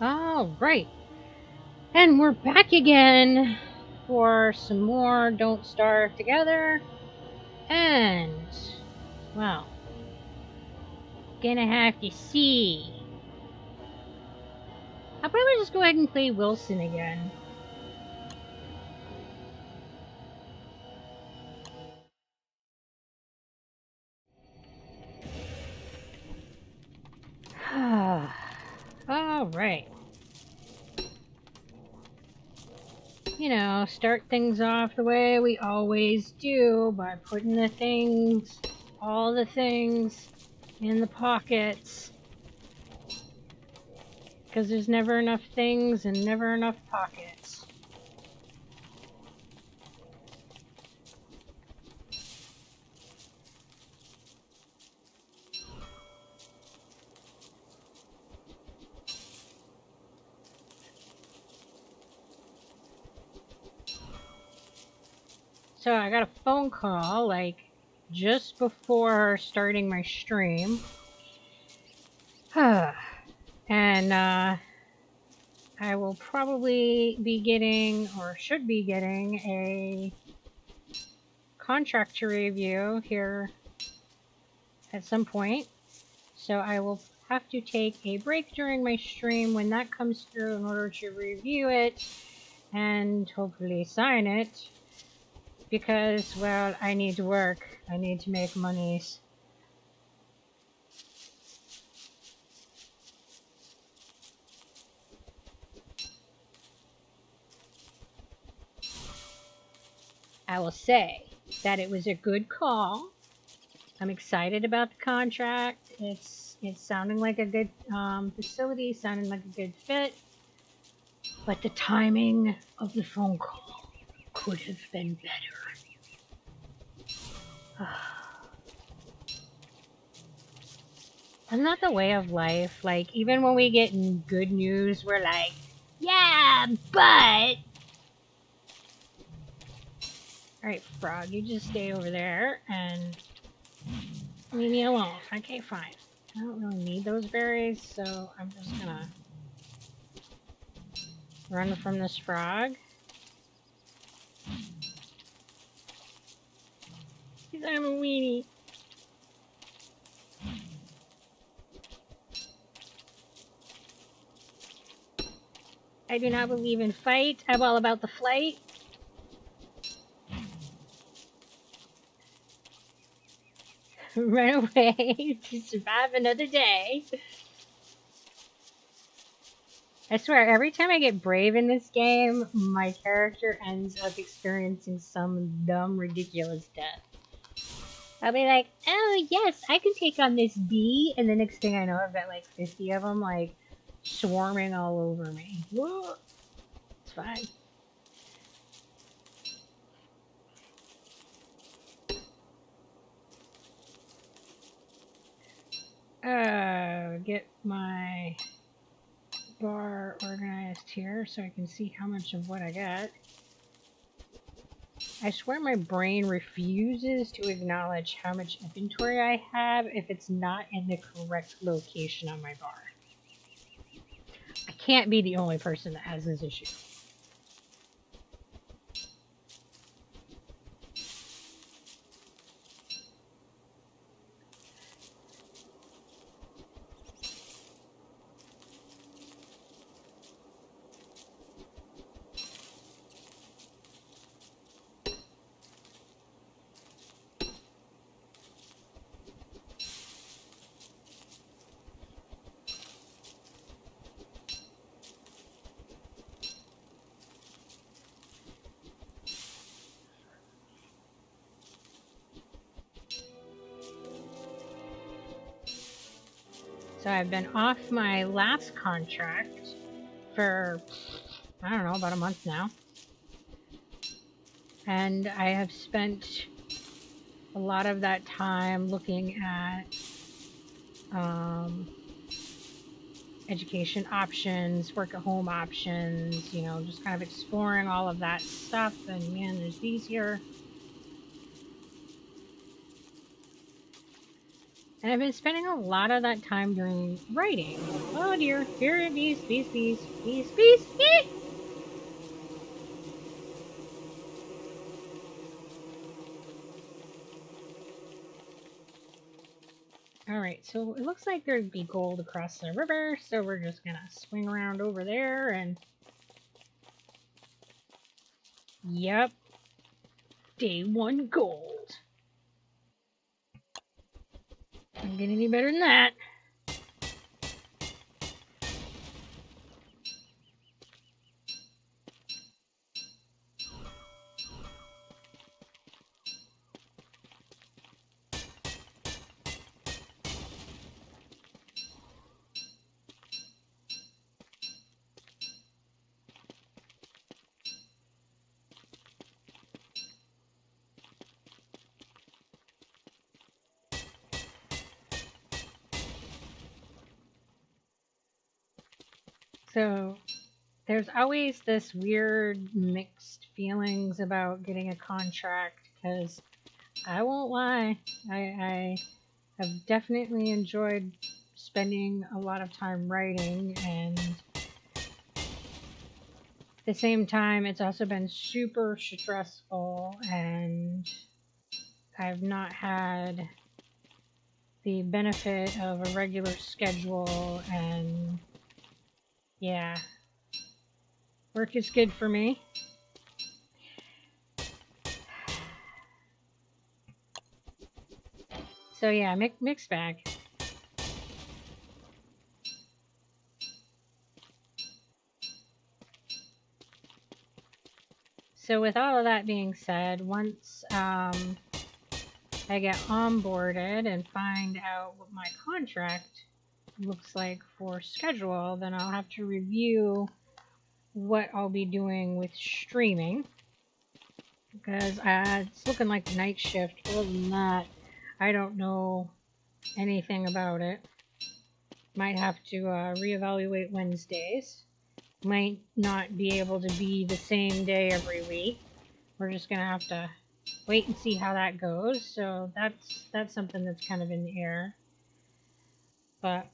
All right. And we're back again for some more Don't Starve Together. And, well, gonna have to see. I'll probably just go ahead and play Wilson again. All right. You know, start things off the way we always do by putting all the things in the pockets. Because there's never enough things and never enough pockets. So I got a phone call like just before starting my stream. And I will probably be getting, or should be getting, a contract to review here at some point. So I will have to take a break during my stream when that comes through in order to review it and hopefully sign it. Because, well, I need to work. I need to make monies. I will say that it was a good call. I'm excited about the contract. It's sounding like a good facility, sounding like a good fit. But the timing of the phone call could have been better. Isn't that the way of life? Like, even when we get good news, we're like, yeah, but... Alright, Frog, you just stay over there and leave me alone. Okay, fine. I don't really need those berries, so I'm just gonna run from this frog. I'm a weenie. I do not believe in fight. I'm all about the flight. Run away to survive another day. I swear, every time I get brave in this game, my character ends up experiencing some dumb, ridiculous death. I'll be like, oh yes, I can take on this bee, and the next thing I know, I've got like 50 of them, like, swarming all over me. Whoa. It's fine. Get my bar organized here so I can see how much of what I got. I swear my brain refuses to acknowledge how much inventory I have if it's not in the correct location on my bar. I can't be the only person that has this issue. So I've been off my last contract for, I don't know, about a month now. And I have spent a lot of that time looking at education options, work at home options, you know, just kind of exploring all of that stuff. And man, there's these here. And I've been spending a lot of that time doing writing. Oh dear, here are bees, bees, bees, bees, bees, bees! Alright, so it looks like there'd be gold across the river, so we're just gonna swing around over there and... Yep. Day 1 gold. Can't get any better than that. So there's always this weird mixed feelings about getting a contract because I won't lie, I have definitely enjoyed spending a lot of time writing, and at the same time it's also been super stressful and I've not had the benefit of a regular schedule, and yeah, work is good for me. So yeah, mixed bag. So with all of that being said, once I get onboarded and find out what my contract looks like for schedule, then I'll have to review what I'll be doing with streaming, because it's looking like night shift. Other than that, I don't know anything about it. Might have to reevaluate Wednesdays. Might not be able to be the same day every week. We're just gonna have to wait and see how that goes. So that's something that's kind of in the air. But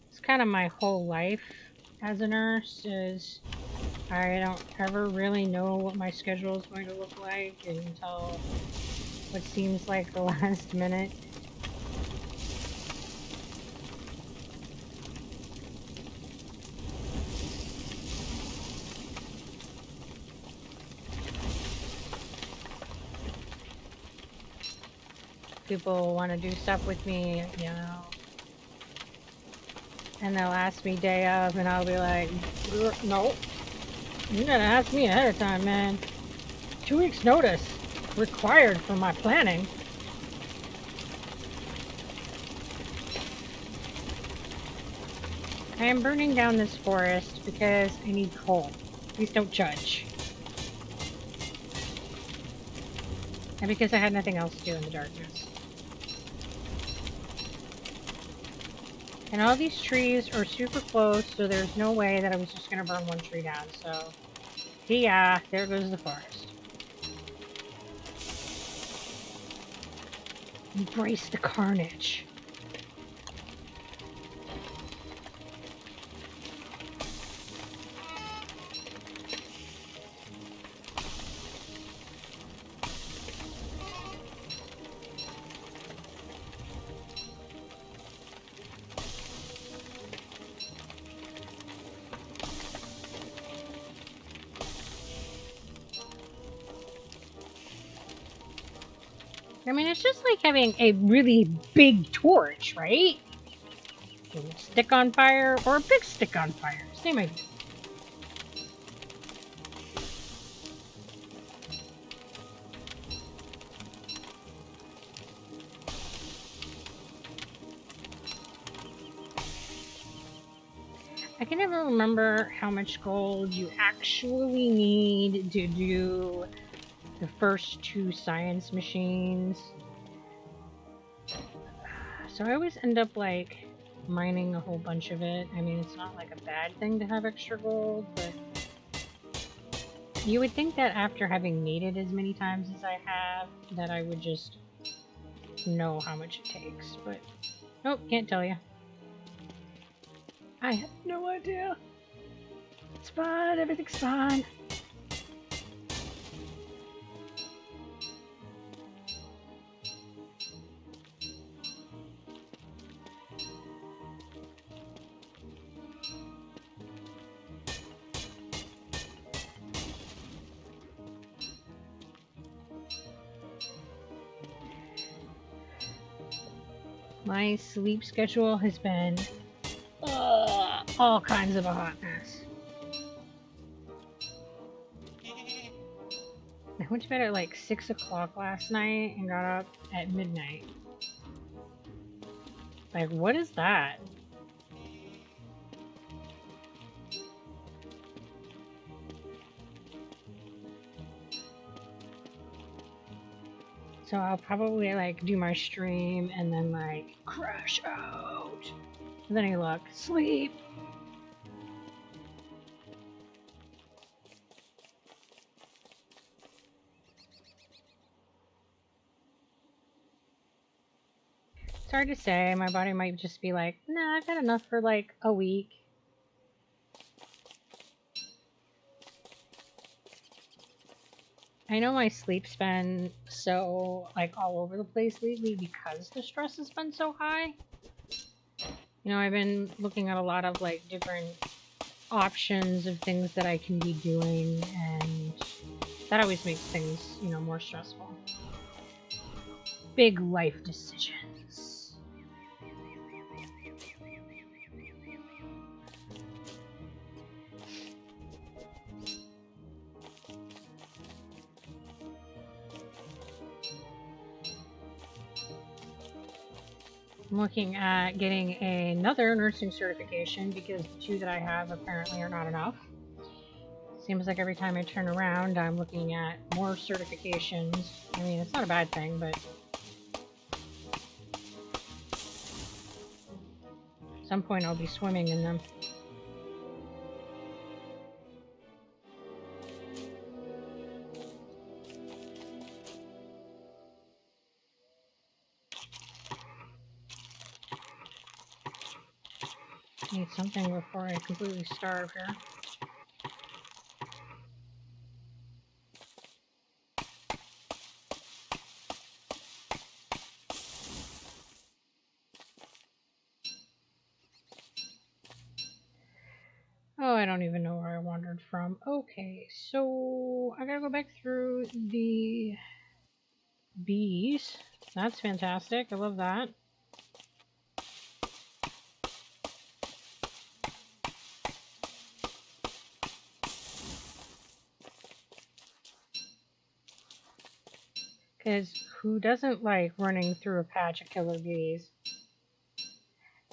it's kind of my whole life as a nurse is I don't ever really know what my schedule is going to look like until what seems like the last minute. People want to do stuff with me, you know, and they'll ask me day of, and I'll be like, no, you gotta ask me ahead of time, man. 2 weeks notice required for my planning. I am burning down this forest because I need coal. Please don't judge. And because I had nothing else to do in the darkness. And all these trees are super close, so there's no way that I was just going to burn one tree down. So, yeah, there goes the forest. Embrace the carnage. I mean, it's just like having a really big torch, right? A little stick on fire or a big stick on fire. Same idea. I can never remember how much gold you actually need to do the first 2 science machines. So I always end up like mining a whole bunch of it. I mean, it's not like a bad thing to have extra gold, but you would think that after having made it as many times as I have, that I would just know how much it takes, but nope, can't tell you. I have no idea. It's fine, everything's fine. My sleep schedule has been all kinds of a hot mess. I went to bed at like 6 o'clock last night and got up at midnight. Like, what is that? So I'll probably like do my stream and then like crash out. And then I look, sleep. It's hard to say. My body might just be like, nah, I've got enough for like a week. I know my sleep's been so like all over the place lately because the stress has been so high. You know, I've been looking at a lot of like different options of things that I can be doing, and that always makes things, you know, more stressful. Big life decisions. I'm looking at getting another nursing certification because the two that I have apparently are not enough. Seems like every time I turn around, I'm looking at more certifications. I mean, it's not a bad thing, but at some point I'll be swimming in them. Need something before I completely starve here. Oh, I don't even know where I wandered from. Okay, so I gotta go back through the bees. That's fantastic. I love that. Because who doesn't like running through a patch of killer bees?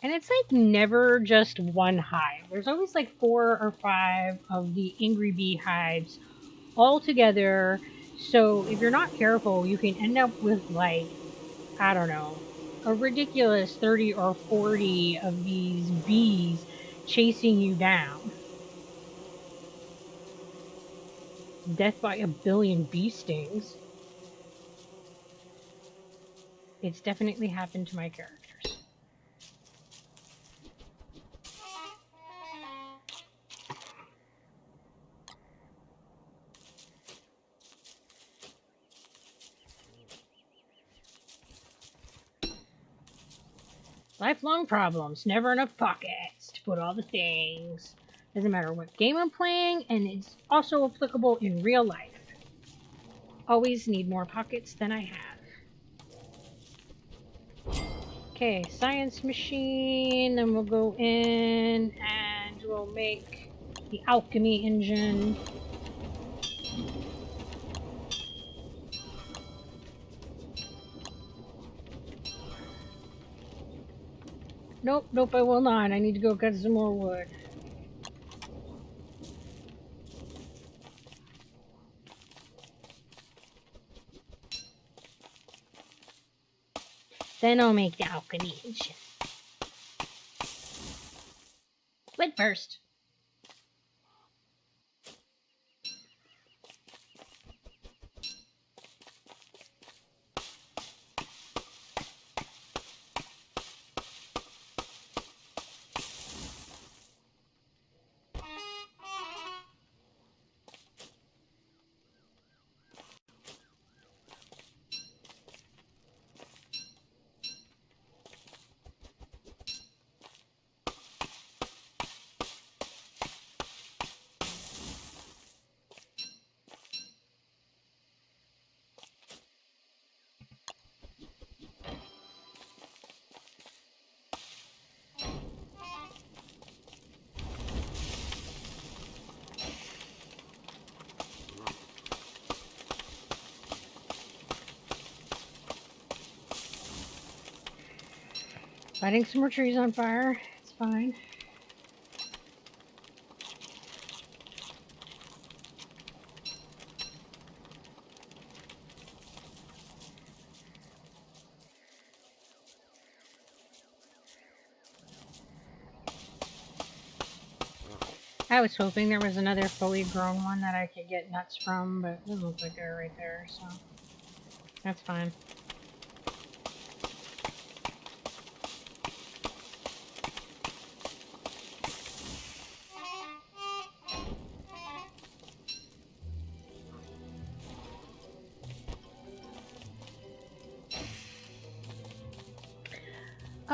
And it's like never just one hive. There's always like 4 or 5 of the angry bee hives all together. So if you're not careful, you can end up with like, I don't know, a ridiculous 30 or 40 of these bees chasing you down. Death by a billion bee stings. It's definitely happened to my characters. Lifelong problems, never enough pockets to put all the things. Doesn't matter what game I'm playing, and it's also applicable in real life. Always need more pockets than I have. Okay, science machine, then we'll go in and we'll make the alchemy engine. Nope, nope, I will not. I need to go get some more wood. Then I'll make the alchemy engine. Wait first. Lighting some more trees on fire. It's fine. I was hoping there was another fully grown one that I could get nuts from, but it doesn't look like they're right there, so that's fine.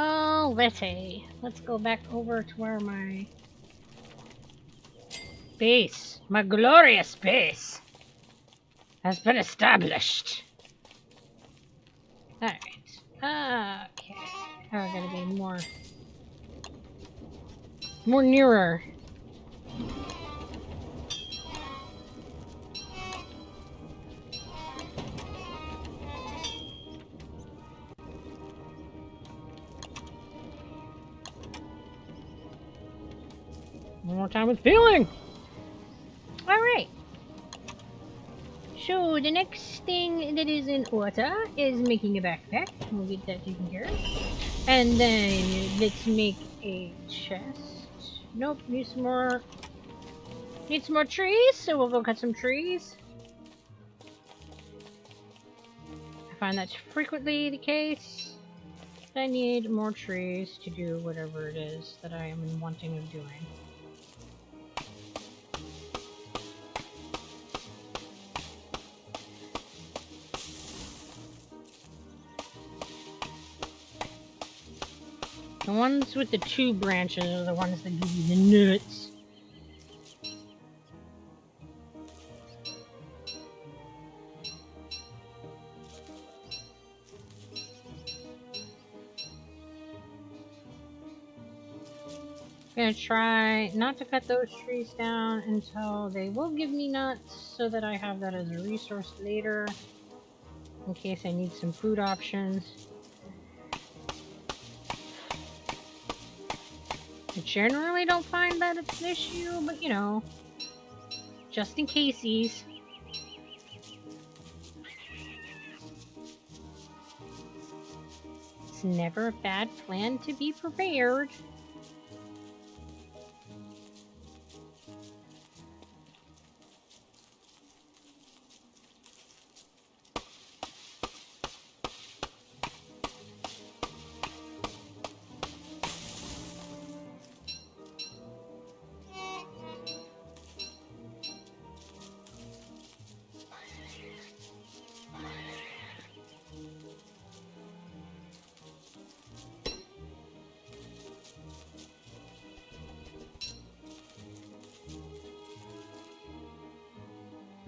Oh, let's go back over to where my base, my glorious base, has been established. Alright. Okay. Oh, I gotta be more nearer. One more time with feeling. Alright. So the next thing that is in order is making a backpack. We'll get that taken care of. And then let's make a chest. Nope, need some more trees, so we'll go cut some trees. I find that's frequently the case. I need more trees to do whatever it is that I am wanting of doing. The ones with the 2 branches are the ones that give you the nuts. I'm gonna try not to cut those trees down until they will give me nuts, so that I have that as a resource later, in case I need some food options. I generally don't find that it's an issue, but you know, just in caseies. It's never a bad plan to be prepared.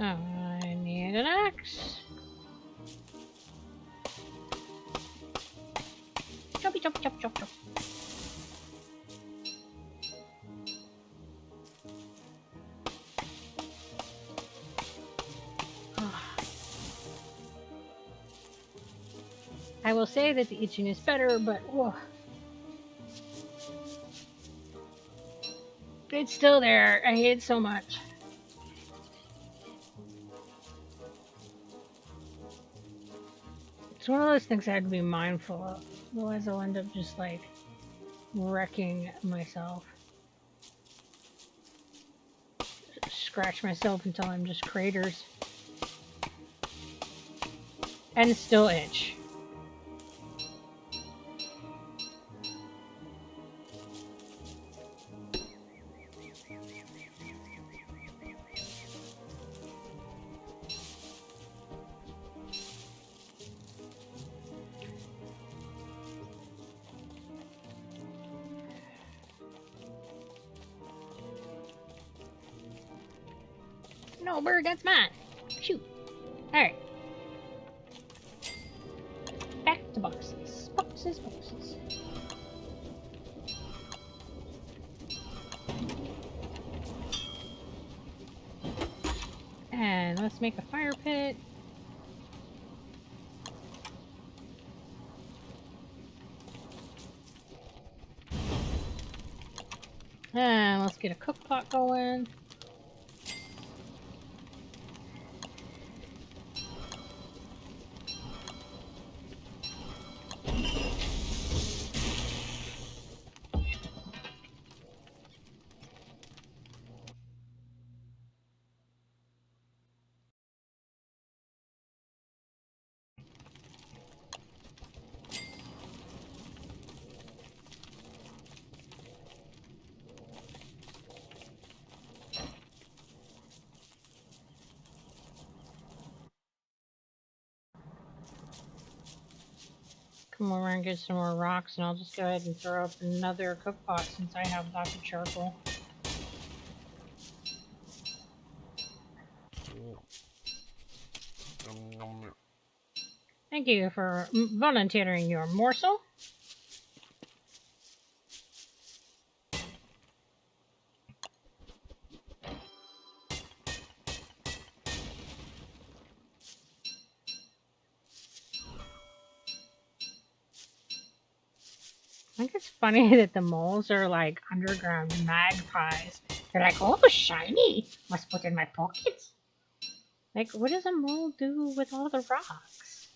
Oh, I need an axe. Choppy chop chop chop chop. I will say that the itching is better, but whoa. It's still there. I hate it so much. It's one of those things I have to be mindful of. Otherwise I'll end up just like wrecking myself. scratch myself until I'm just craters. And still itch. No, bird, that's mine. Shoot. Alright. Back to boxes. Boxes, boxes. And let's make a fire pit. And let's get a cook pot going. Come over and get some more rocks, and I'll just go ahead and throw up another cook pot since I have lots of charcoal. Thank you for volunteering your morsel. I think it's funny that the moles are like underground magpies. They're like, oh, shiny! Must put in my pockets. Like, what does a mole do with all the rocks?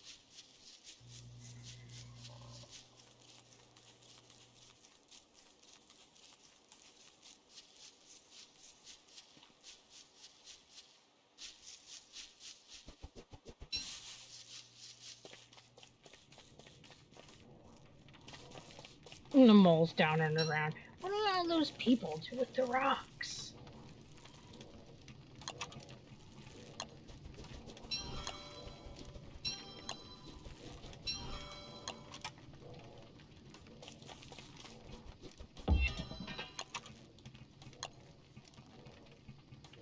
And the mole's down underground. What do all those people do with the rocks?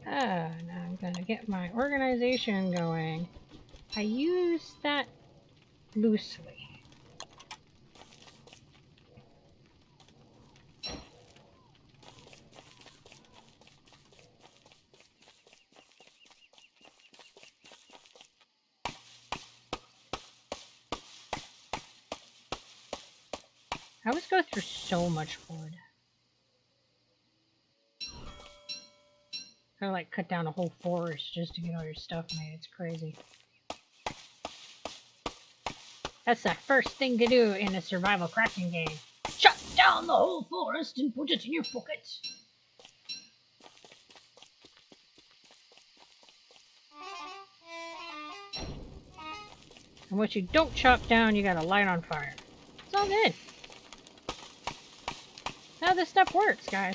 Now I'm gonna get my organization going. I use that loosely. I always go through so much wood. I like cut down a whole forest just to get all your stuff made. It's crazy. That's the first thing to do in a survival crafting game. Chop down the whole forest and put it in your pocket. And what you don't chop down, you gotta light on fire. It's all good. That's how this stuff works, guys.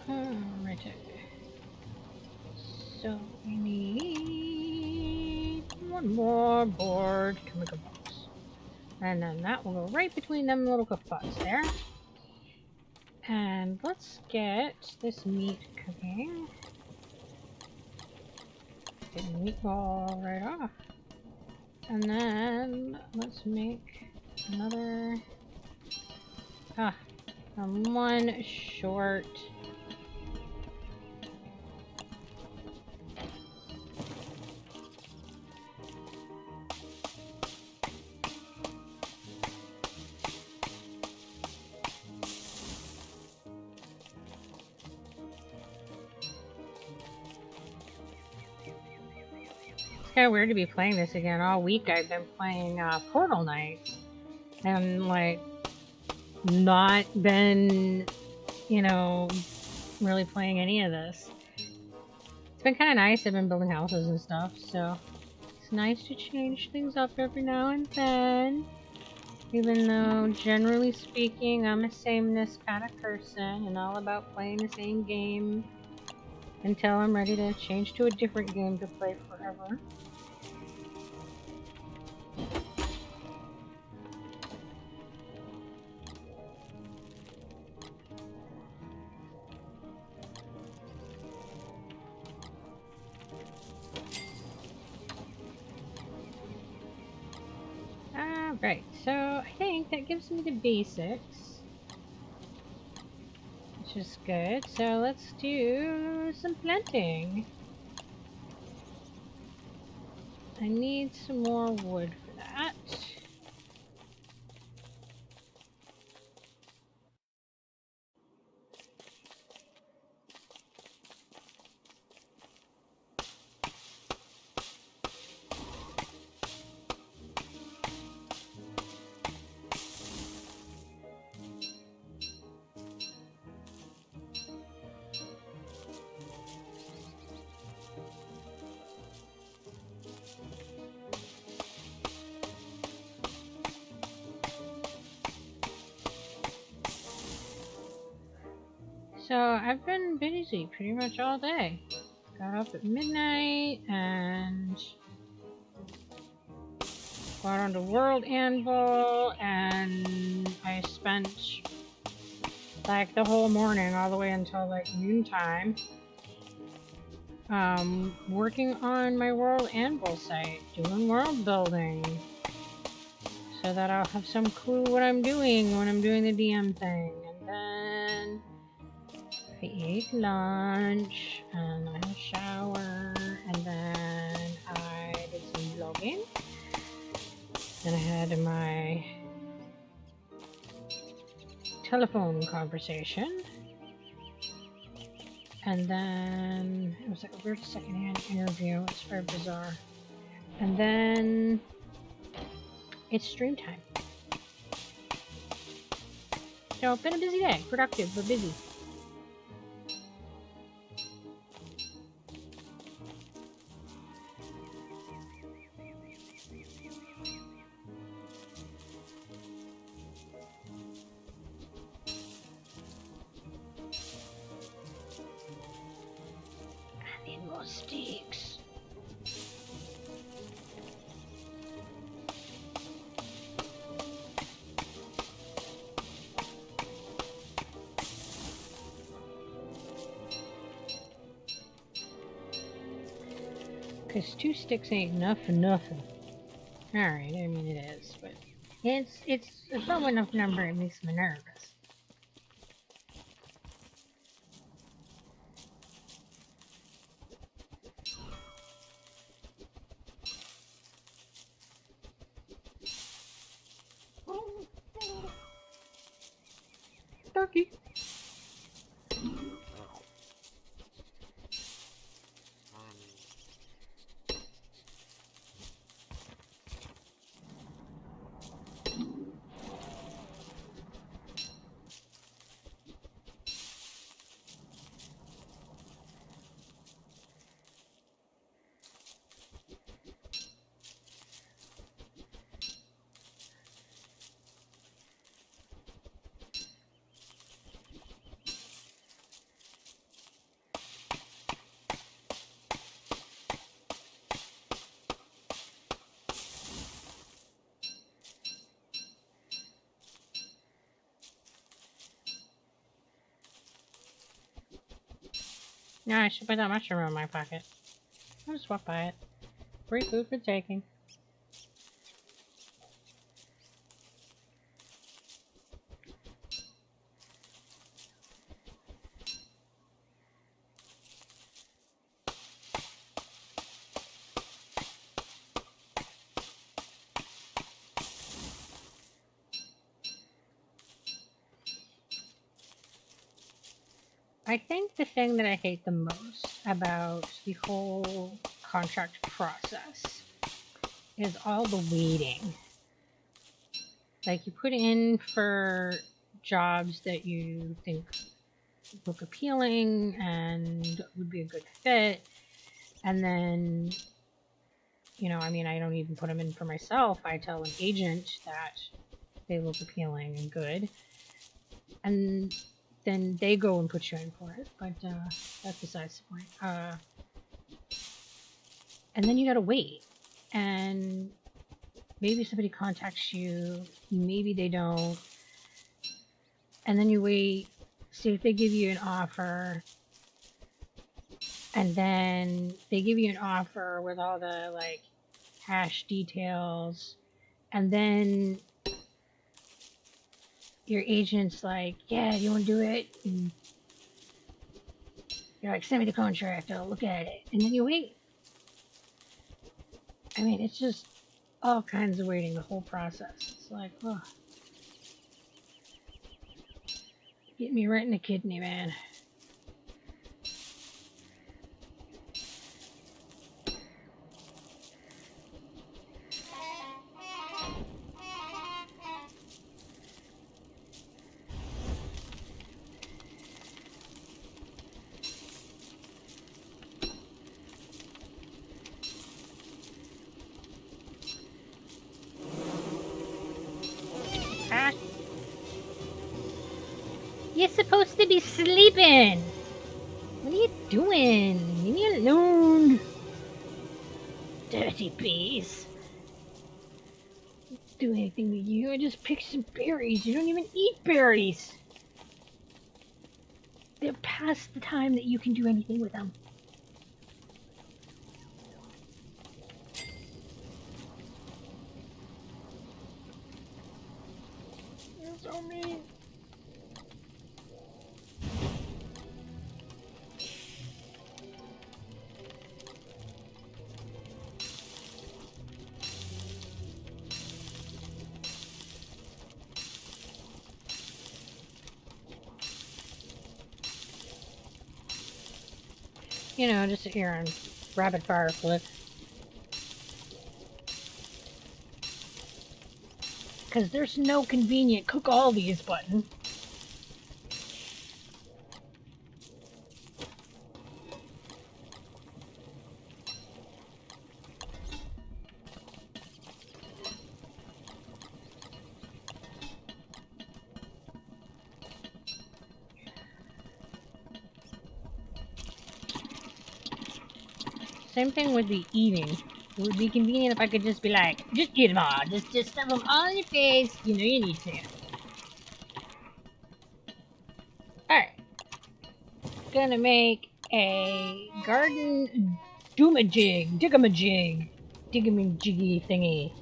Alright. So we need one more board chemical box. And then that will go right between them little cook pots there. And let's get this meat cooking. get a meatball right off. And then let's make another. I'm one short. It's kind of weird to be playing this again. All week I've been playing Portal Knights and like not been, you know, really playing any of this. It's been kind of nice. I've been building houses and stuff, so it's nice to change things up every now and then. Even though, generally speaking, I'm a sameness kind of person and all about playing the same game until I'm ready to change to a different game to play forever. Alright, so I think that gives me the basics, which is good. So let's do some planting. I need some more wood for that. So I've been busy pretty much all day. Got up at midnight and got on the World Anvil, and I spent like the whole morning all the way until like noontime working on my World Anvil site, doing world building, so that I'll have some clue what I'm doing when I'm doing the DM thing. And then I ate lunch, and I had a shower, and then I did some vlogging. Then I had my telephone conversation, and then it was like a weird secondhand interview. It's very bizarre. And then it's stream time. So it's been a busy day. Productive, but busy. I need more sticks. Because 2 sticks ain't enough for nothing. Alright, I mean it is, but it's a low enough number, it makes me nervous. Ducky. No, I should put that mushroom in my pocket. I'll just walk by it. Free food for taking. I think the thing that I hate the most about the whole contract process is all the waiting. Like, you put in for jobs that you think look appealing and would be a good fit, and then, you know, I mean, I don't even put them in for myself. I tell an agent that they look appealing and good, and then they go and put you in for it. But that's besides the point. And then you gotta wait, and maybe somebody contacts you, maybe they don't, and then you wait, see if they give you an offer, and then they give you an offer with all the like hash details, and then your agent's like, yeah, you want to do it? And you're like, send me the contract, I'll look at it, and then you wait. I mean, it's just all kinds of waiting, the whole process. It's like, oh, get me right in the kidney, man. Ah, you're supposed to be sleeping. What are you doing? Leave me alone. Dirty bees. Don't do anything to you. I just picked some berries. You don't even eat berries. They're past the time that you can do anything with them. You're so mean. You know, just sit here and rapid fire flip. Because there's no convenient cook all these button. Same thing with the eating. It would be convenient if I could just be like, just eat them all. Just stuff them all in your face. You know you need to. Alright. Gonna make a garden diggamajig thingy.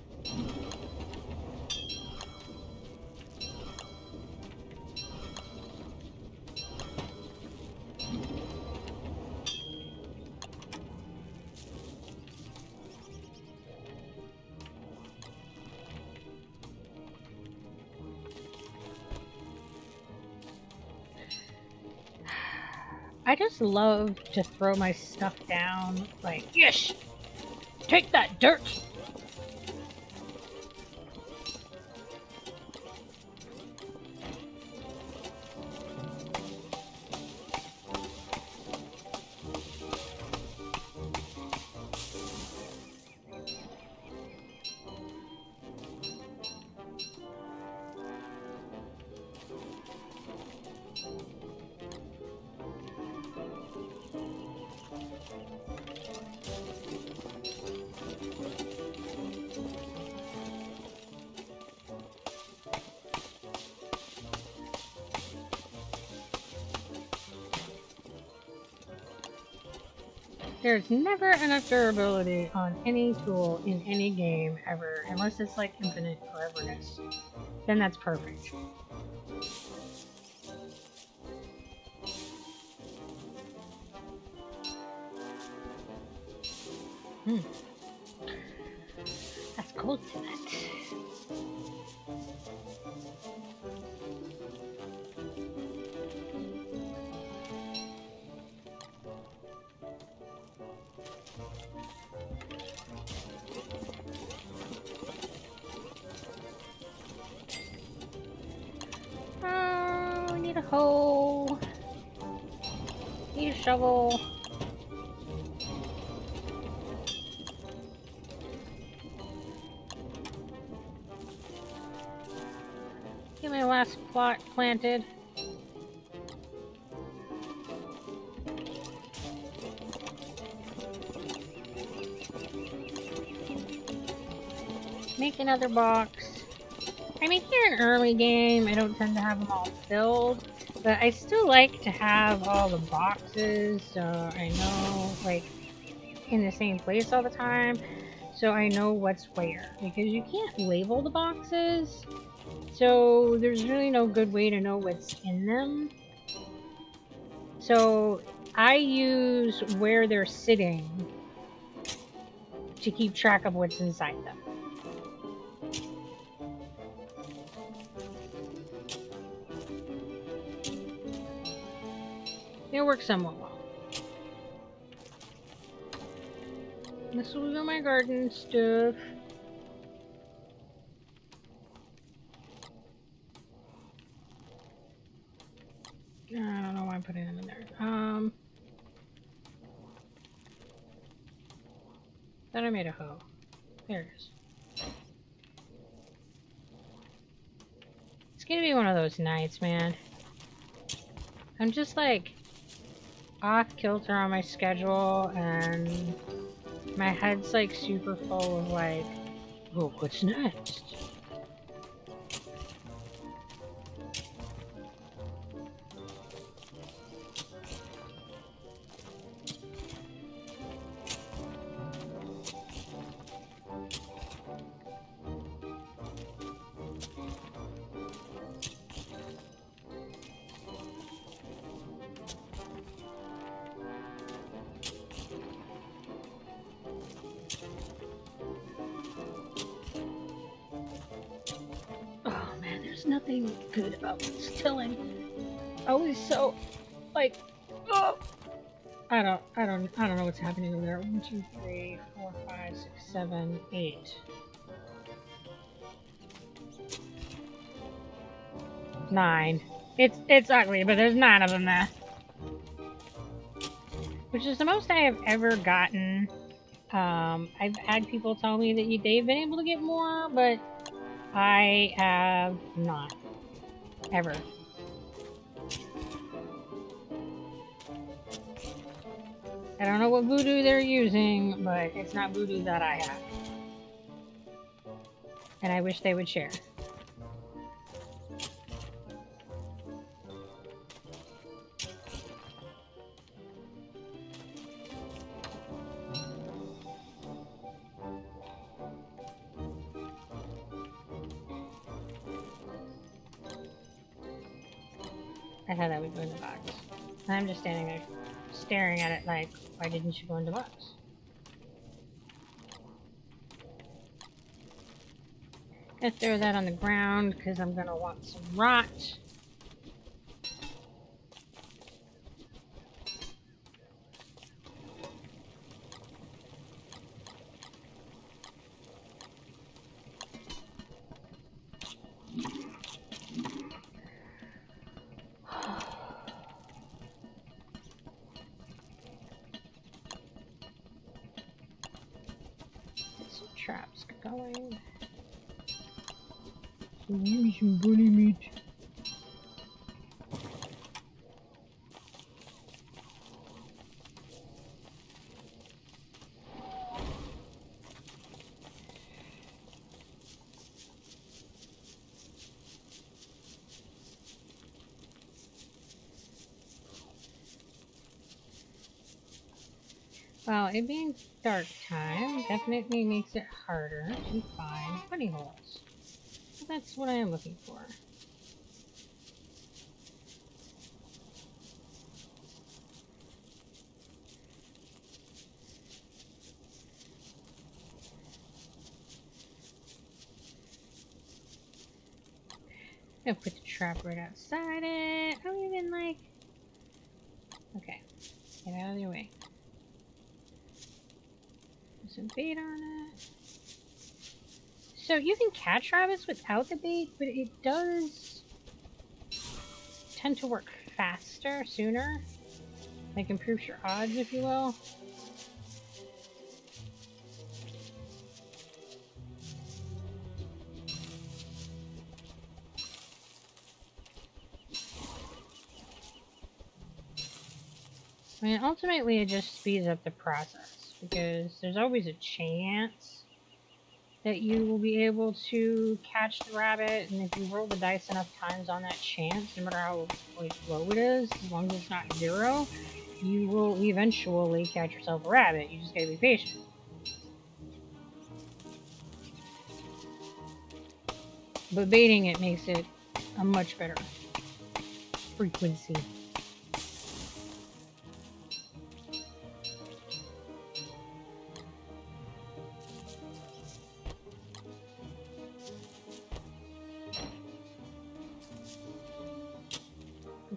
I just love to throw my stuff down, like, yes! Take that dirt! There's never enough durability on any tool in any game ever, unless it's like infinite foreverness. Then that's perfect. That's cold to that. Oh, we need a hoe. Need a shovel. Get my last plot planted. Make another box. I mean, here in early game, I don't tend to have them all filled, but I still like to have all the boxes so I know, like, in the same place all the time, so I know what's where, because you can't label the boxes, so there's really no good way to know what's in them. So I use where they're sitting to keep track of what's inside them. It works somewhat well. This will be my garden stuff. I don't know why I'm putting them in there. Thought I made a hoe. There it is. It's gonna be one of those nights, man. I'm just like off kilter on my schedule, and my head's like super full of like, oh, what's next? Oh man, there's nothing good about this tilling. Always so like, oh. I don't know what's happening over there. 1, 2, 3, 4, 5, 6, 7, 8. 9. It's ugly, but there's 9 of them there. Which is the most I have ever gotten. I've had people tell me that they've been able to get more, but I have not. Ever. I don't know what voodoo they're using, but it's not voodoo that I have. And I wish they would share. I thought that would go in the box. And I'm just standing there staring at it like, why didn't you go in the box? Gonna throw that on the ground because I'm gonna want some rot. Some traps going. So maybe some bunny meat. Well, it being dark time definitely makes it harder to find bunny holes. So that's what I am looking for. I'm gonna put the trap right outside it. I don't even like... Okay, get out of your way. Put some bait on it. So you can catch rabbits without the bait, but it does tend to work faster, sooner. Like improves your odds, if you will. I mean, ultimately it just speeds up the process because there's always a chance that you will be able to catch the rabbit, and if you roll the dice enough times on that chance, no matter how low it is, as long as it's not 0, you will eventually catch yourself a rabbit. You just gotta be patient. But baiting it makes it a much better frequency.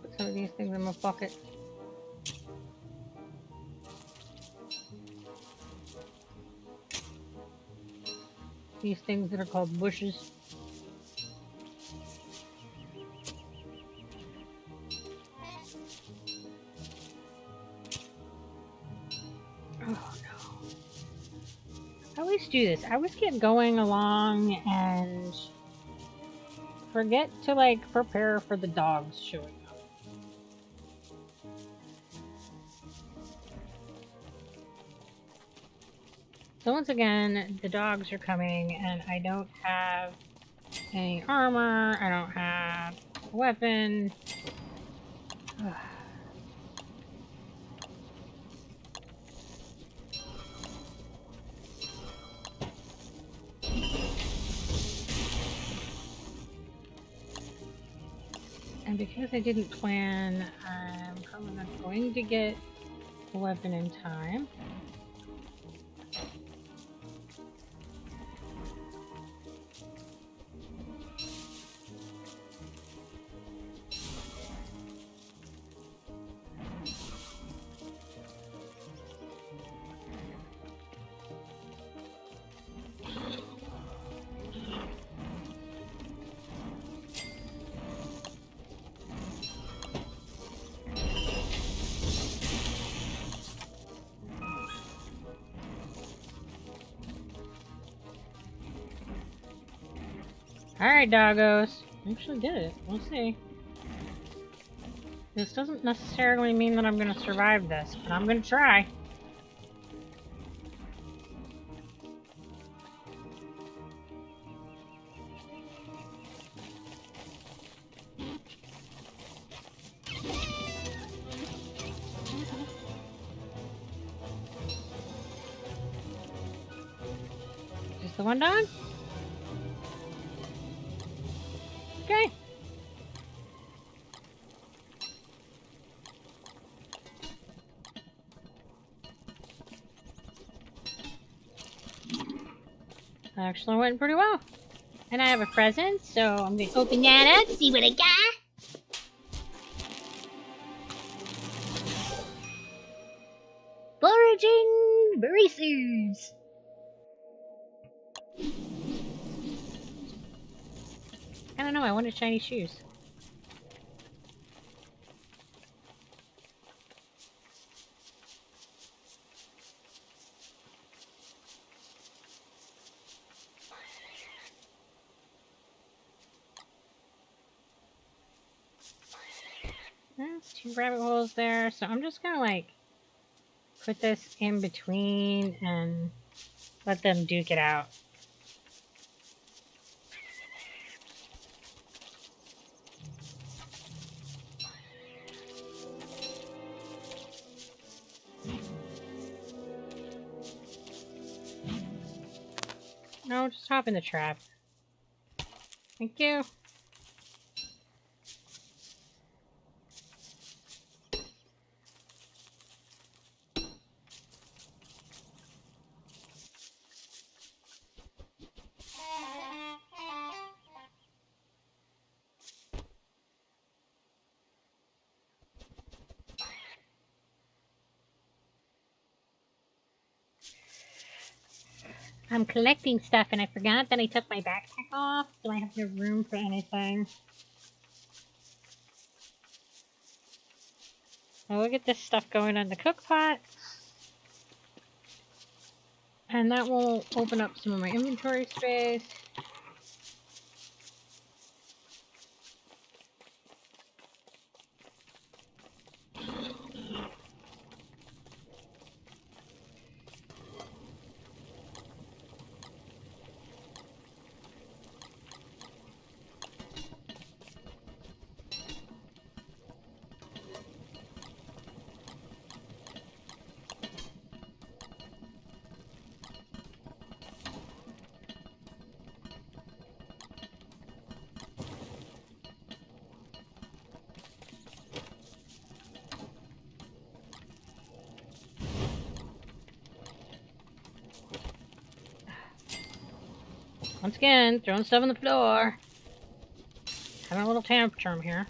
Put some of these things in my pocket. These things that are called bushes. Oh no. I always do this. I always get going along and forget to like prepare for the dogs showing up. So once again, the dogs are coming and I don't have any armor, I don't have a weapon. Ugh. And because I didn't plan, I'm probably not going to get a weapon in time. Alright, doggos. Actually did it. We'll see. This doesn't necessarily mean that I'm gonna survive this, but I'm gonna try. Just the one dog? Okay. Actually went pretty well. And I have a present, so I'm gonna open that up, see what I got. Foraging bracers. I don't know, I wanted shiny shoes. There's 2 rabbit holes there, so I'm just gonna like put this in between and let them duke it out. No, just hop in the trap. Thank you. I'm collecting stuff and I forgot that I took my backpack off, so I have no room for anything. So we'll get this stuff going on the cook pot. And that will open up some of my inventory space. Once again, throwing stuff on the floor. Having a little tantrum here.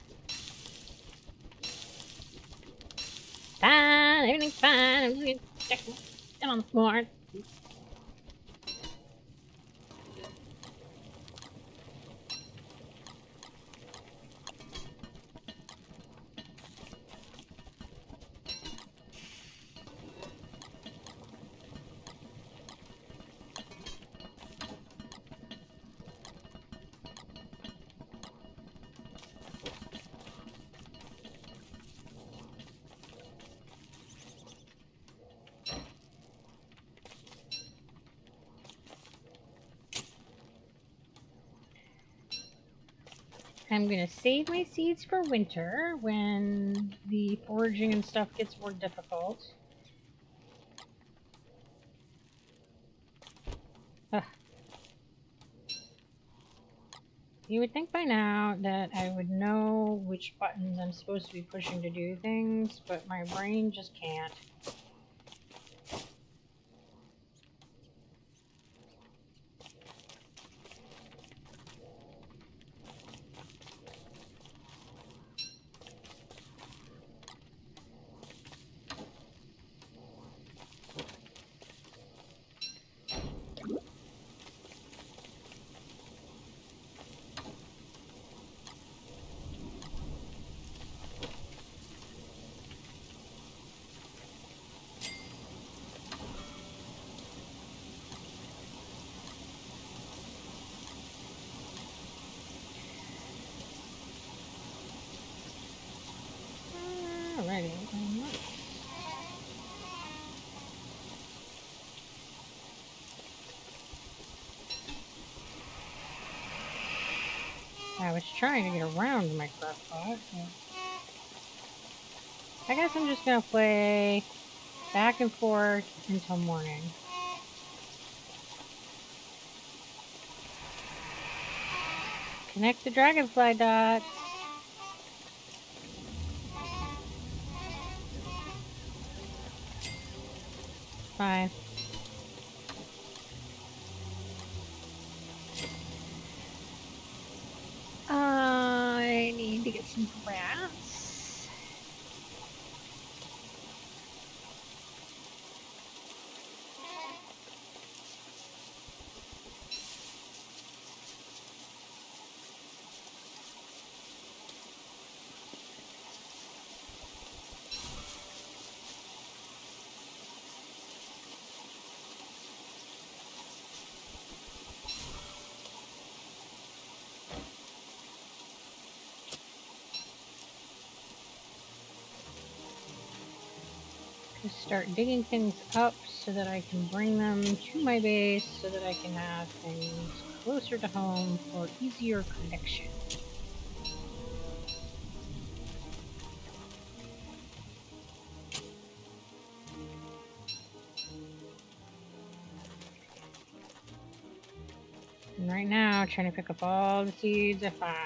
Fine, everything's fine. I'm just gonna sit on the floor. I'm gonna save my seeds for winter when the foraging and stuff gets more difficult. Ugh. You would think by now that I would know which buttons I'm supposed to be pushing to do things, but my brain just can't. Alrighty. I was trying to get around my craft pot. I guess I'm just gonna play back and forth until morning. Connect the dragonfly dots. Fine. I need to get some grass. Just start digging things up so that I can bring them to my base so that I can have things closer to home for easier connection. right now, trying to pick up all the seeds I find.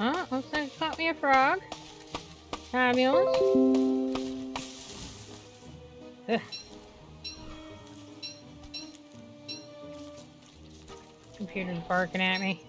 Oh, looks like it caught me a frog. Fabulous. Ugh. Computer's barking at me.